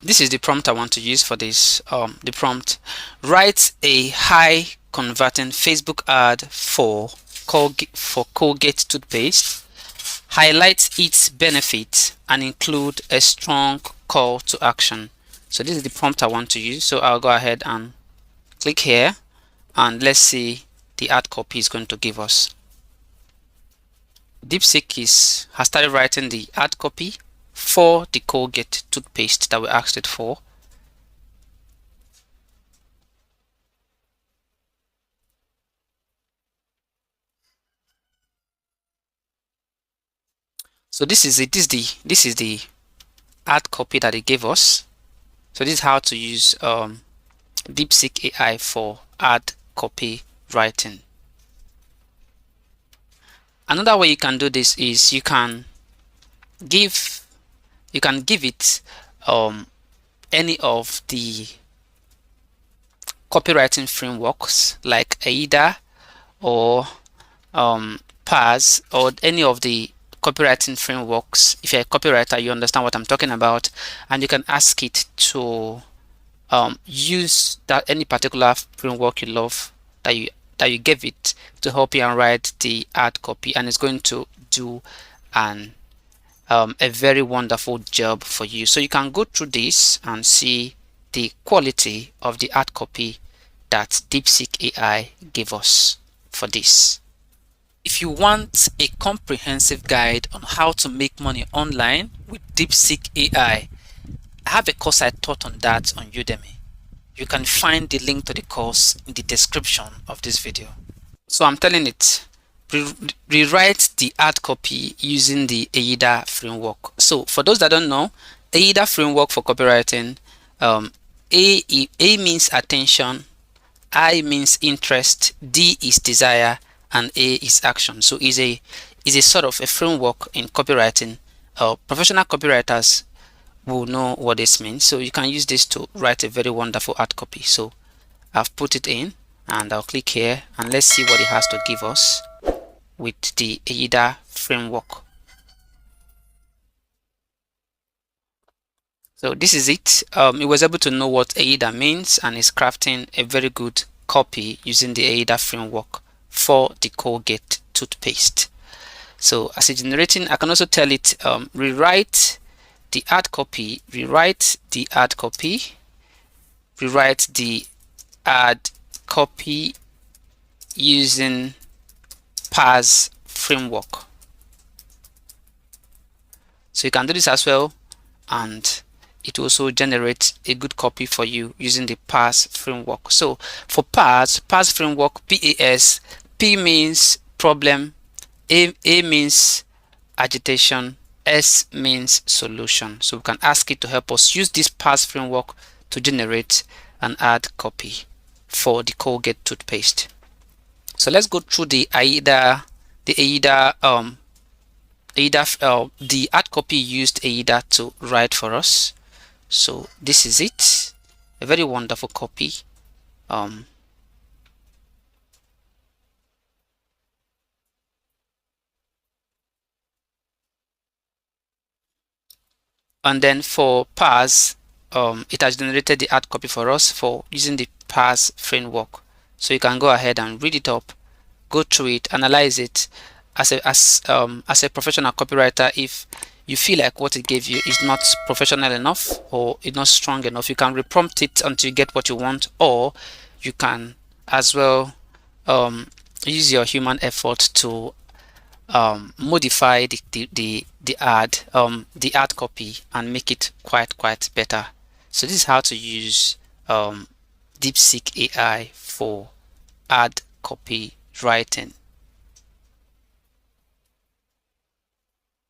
this is the prompt I want to use for this. The prompt: write a high converting Facebook ad for Colgate toothpaste, highlight its benefits, and include a strong call to action. So this is the prompt I want to use. So I'll go ahead and click here, and let's see the ad copy is going to give us. DeepSeek has started writing the ad copy for the Colgate toothpaste that we asked it for. So this is it. This is the ad copy that it gave us. So this is how to use DeepSeek AI for ad copy writing. Another way you can do this is you can give it any of the copywriting frameworks like AIDA or PAS or any of the copywriting frameworks. If you're a copywriter, you understand what I'm talking about, and you can ask it to use that any particular framework you love that you gave it to help you and write the ad copy, and it's going to do a very wonderful job for you. So you can go through this and see the quality of the ad copy that DeepSeek AI gave us for this. If you want a comprehensive guide on how to make money online with DeepSeek AI, I have a course I taught on that on Udemy. You can find the link to the course in the description of this video. So I'm telling it, rewrite the ad copy using the AIDA framework. So for those that don't know, AIDA framework for copywriting, A means attention, I means interest, D is desire, and A is action. So is a sort of a framework in copywriting. Professional copywriters will know what this means. So you can use this to write a very wonderful ad copy. So I've put it in, and I'll click here, and let's see what it has to give us with the AIDA framework. So this is it. It was able to know what AIDA means and is crafting a very good copy using the AIDA framework for the Colgate toothpaste. So as it's generating, I can also tell it rewrite the ad copy, rewrite the ad copy using PAS framework. So you can do this as well, and it also generates a good copy for you using the PAS framework. So for PAS framework, PAS, P means problem, A means agitation, S means solution. So we can ask it to help us use this PAS framework to generate an ad copy for the Colgate toothpaste. So let's go through the AIDA, the ad copy used AIDA to write for us. So this is it, a very wonderful copy. And then for PAS, it has generated the ad copy for us for using the PAS framework. So you can go ahead and read it up, go through it, analyze it. As a professional copywriter, if you feel like what it gave you is not professional enough or is not strong enough, you can reprompt it until you get what you want, or you can as well use your human effort to modify the ad copy and make it quite better. So this is how to use DeepSeek AI for ad copy writing.